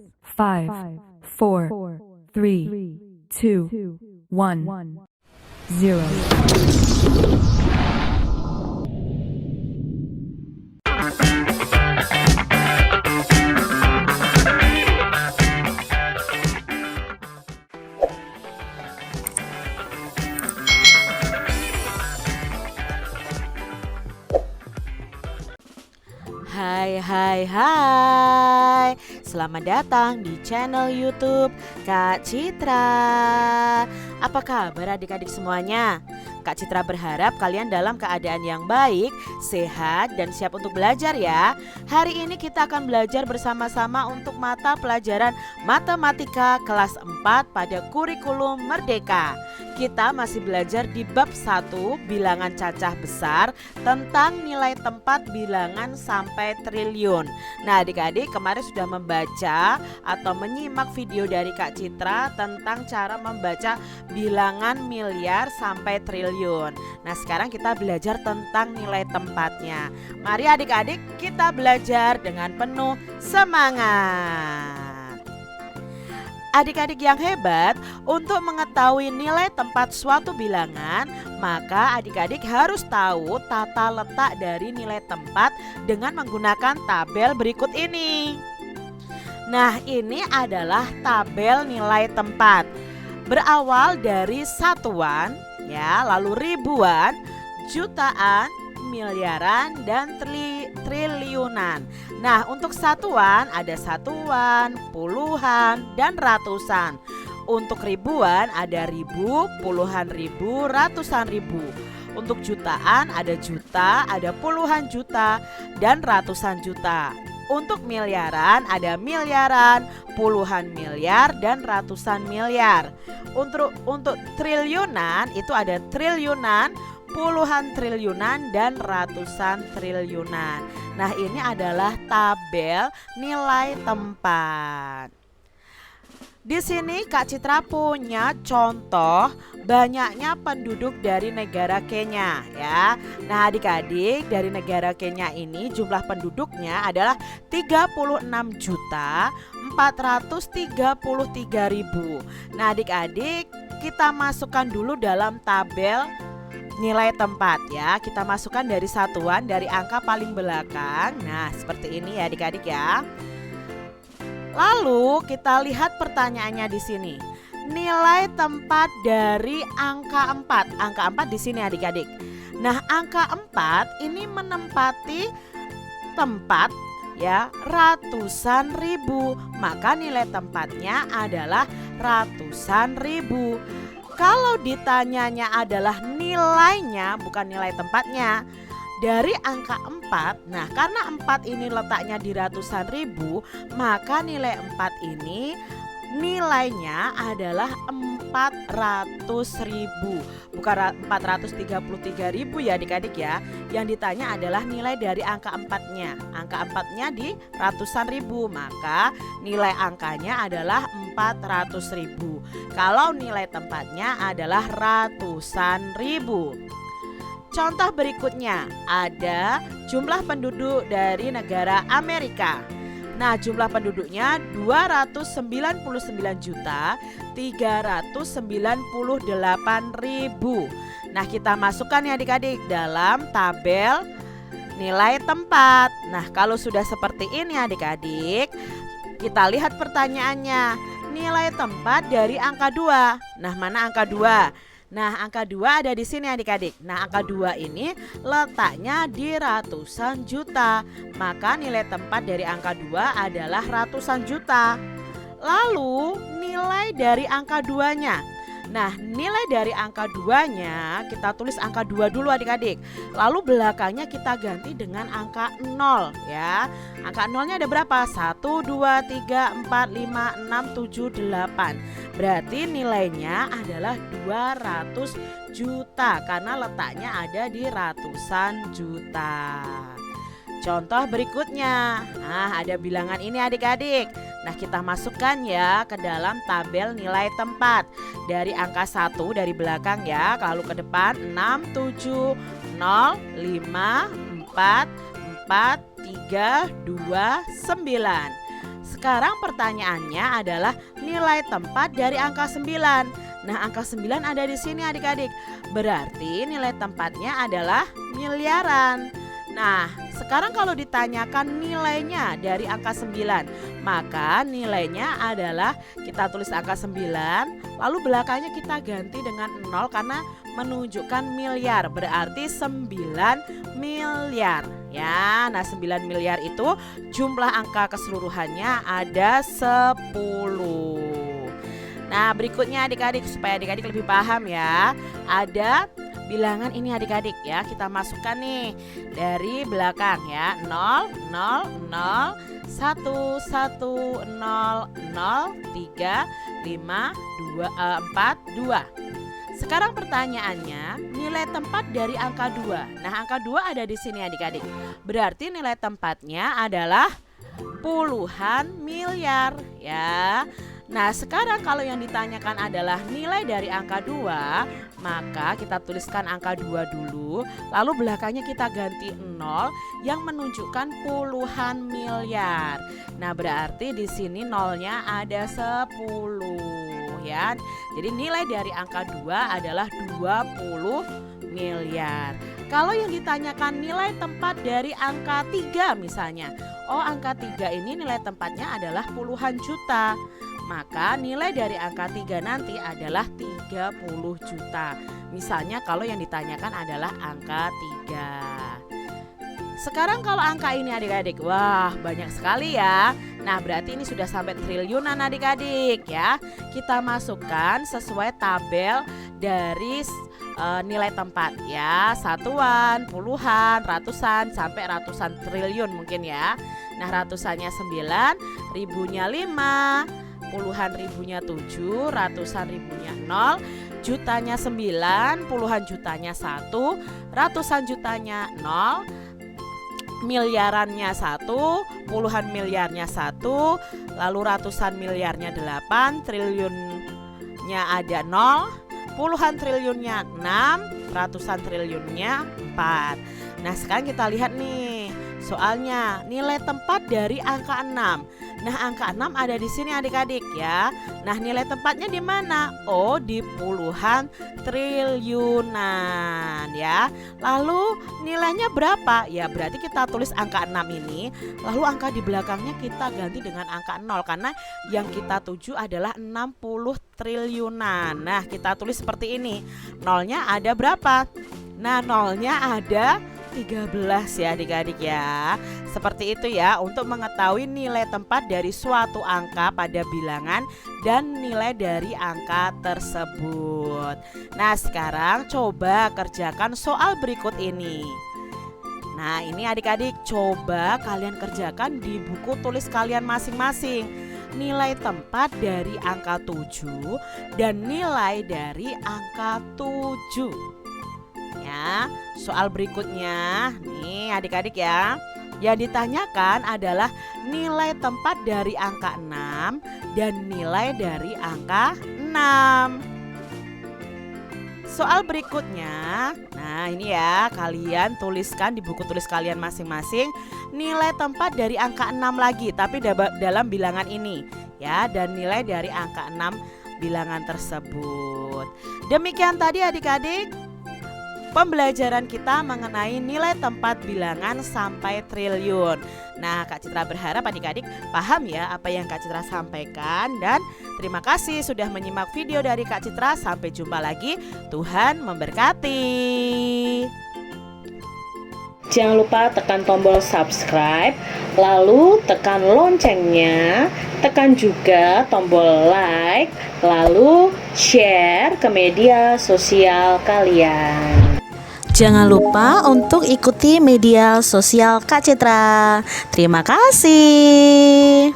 5, 4, 3, 2, 1, 0. Hai. Selamat datang di channel YouTube Kak Citra. Apa kabar adik-adik semuanya? Kak Citra berharap kalian dalam keadaan yang baik, sehat, dan siap untuk belajar ya. Hari ini kita akan belajar bersama-sama untuk mata pelajaran Matematika kelas 4 pada kurikulum Merdeka. Kita masih belajar di bab 1 bilangan cacah besar tentang nilai tempat bilangan sampai triliun. Nah adik-adik kemarin sudah membaca atau menyimak video dari Kak Citra tentang cara membaca bilangan miliar sampai triliun. Nah sekarang kita belajar tentang nilai tempatnya. Mari adik-adik kita belajar dengan penuh semangat. Adik-adik yang hebat, untuk mengetahui nilai tempat suatu bilangan, maka adik-adik harus tahu tata letak dari nilai tempat dengan menggunakan tabel berikut ini. Nah, ini adalah tabel nilai tempat. Berawal dari satuan, ya, lalu ribuan, jutaan, miliaran, dan triliunan. Nah, untuk satuan ada satuan, puluhan, dan ratusan. Untuk ribuan ada ribu, puluhan ribu, ratusan ribu. Untuk jutaan ada juta, ada puluhan juta, dan ratusan juta. Untuk miliaran ada miliaran, puluhan miliar, dan ratusan miliar. Untuk triliunan itu ada triliunan, puluhan triliunan, dan ratusan triliunan. Nah ini adalah tabel nilai tempat. Di sini Kak Citra punya contoh banyaknya penduduk dari negara Kenya ya. Nah adik-adik, dari negara Kenya ini jumlah penduduknya adalah 36.433.000. Nah adik-adik kita masukkan dulu dalam tabel nilai tempat ya. Kita masukkan dari satuan, dari angka paling belakang. Nah seperti ini ya adik-adik ya. Lalu kita lihat pertanyaannya di sini. Nilai tempat dari angka 4. Angka 4 di sini adik-adik. Nah, angka 4 ini menempati tempat ya ratusan ribu. Maka nilai tempatnya adalah ratusan ribu. Kalau ditanyanya adalah nilainya, bukan nilai tempatnya, dari angka 4, nah karena 4 ini letaknya di ratusan ribu, maka nilai 4 ini nilainya adalah 400.000, bukan 433.000 ya adik-adik ya. Yang ditanya adalah nilai dari angka 4-nya. Angka 4-nya di ratusan ribu, maka nilai angkanya adalah 400.000. Kalau nilai tempatnya adalah ratusan ribu. Contoh berikutnya ada jumlah penduduk dari negara Amerika. Nah jumlah penduduknya 299.398.000. Nah kita masukkan ya adik-adik dalam tabel nilai tempat. Nah kalau sudah seperti ini adik-adik, kita lihat pertanyaannya. Nilai tempat dari angka 2. Nah mana angka 2? Nah angka 2 ada di sini adik-adik. Nah angka 2 ini letaknya di ratusan juta. Maka nilai tempat dari angka 2 adalah ratusan juta. Lalu nilai dari angka 2-nya. Nah nilai dari angka 2-nya kita tulis angka 2 dulu adik-adik. Lalu belakangnya kita ganti dengan angka 0 ya. Angka 0-nya ada berapa? 1, 2, 3, 4, 5, 6, 7, 8. Berarti nilainya adalah 200 juta karena letaknya ada di ratusan juta. Contoh berikutnya, nah ada bilangan ini adik-adik. Nah kita masukkan ya ke dalam tabel nilai tempat. Dari angka 1 dari belakang ya, kalau ke depan 6, 7, 0, 5, 4, 4, 3, 2, 9. sekarang pertanyaannya adalah nilai tempat dari angka 9. Nah, angka 9 ada di sini adik-adik. Berarti nilai tempatnya adalah miliaran. Nah, sekarang kalau ditanyakan nilainya dari angka 9, maka nilainya adalah kita tulis angka 9, lalu belakangnya kita ganti dengan 0 karena menunjukkan miliar, berarti 9 miliar. Ya, nah 9 miliar itu jumlah angka keseluruhannya ada 10. Nah, berikutnya adik-adik supaya adik-adik lebih paham ya. Ada bilangan ini adik-adik ya, kita masukkan nih dari belakang ya. 0 0 0 1 1 0 0 3 5 2 4 2. Sekarang pertanyaannya, nilai tempat dari angka 2. Nah, angka 2 ada di sini adik-adik. Berarti nilai tempatnya adalah puluhan miliar ya. Nah, sekarang kalau yang ditanyakan adalah nilai dari angka 2, maka kita tuliskan angka 2 dulu, lalu belakangnya kita ganti 0 yang menunjukkan puluhan miliar. Nah, berarti di sini nolnya ada 10 ya. Jadi nilai dari angka 2 adalah 20 miliar. Kalau yang ditanyakan nilai tempat dari angka 3 misalnya, oh angka 3 ini nilai tempatnya adalah puluhan juta. Maka nilai dari angka 3 nanti adalah 30 juta. Misalnya kalau yang ditanyakan adalah angka 3. Sekarang kalau angka ini adik-adik, wah banyak sekali ya. Nah, berarti ini sudah sampai triliunan adik-adik ya. Kita masukkan sesuai tabel dari nilai tempat ya. Satuan, puluhan, ratusan, sampai ratusan triliun mungkin ya. Nah, ratusannya 9, ribunya 5, puluhan ribunya 7, ratusan ribunya 0, jutanya 9, puluhan jutanya 1, ratusan jutanya 0, miliarannya 1, puluhan miliarnya 1, lalu ratusan miliarnya 8, triliunnya ada 0, puluhan triliunnya 6, ratusan triliunnya 4. Nah, sekarang kita lihat nih soalnya nilai tempat dari angka 6. Nah, angka 6 ada di sini adik-adik ya. Nah, nilai tempatnya di mana? Oh, di puluhan triliunan ya. Lalu nilainya berapa? Ya, berarti kita tulis angka 6 ini, lalu angka di belakangnya kita ganti dengan angka 0 karena yang kita tuju adalah 60 triliunan. Nah, kita tulis seperti ini. Nolnya ada berapa? Nah, nolnya ada 13 ya adik-adik ya. Seperti itu ya untuk mengetahui nilai tempat dari suatu angka pada bilangan dan nilai dari angka tersebut. Nah, sekarang coba kerjakan soal berikut ini. Nah, ini adik-adik coba kalian kerjakan di buku tulis kalian masing-masing. Nilai tempat dari angka 7 dan nilai dari angka 7. Ya, soal berikutnya nih adik-adik ya. Yang ditanyakan adalah nilai tempat dari angka 6 dan nilai dari angka 6. Soal berikutnya, nah ini ya, kalian tuliskan di buku tulis kalian masing-masing nilai tempat dari angka 6 lagi, tapi dalam bilangan ini ya, dan nilai dari angka 6 bilangan tersebut. Demikian tadi adik-adik pembelajaran kita mengenai nilai tempat bilangan sampai triliun. Nah, Kak Citra berharap adik-adik paham ya apa yang Kak Citra sampaikan. Dan terima kasih sudah menyimak video dari Kak Citra. Sampai jumpa lagi, Tuhan memberkati. Jangan lupa tekan tombol subscribe, lalu tekan loncengnya, tekan juga tombol like, lalu share ke media sosial kalian. Jangan lupa untuk ikuti media sosial Kak Citra. Terima kasih.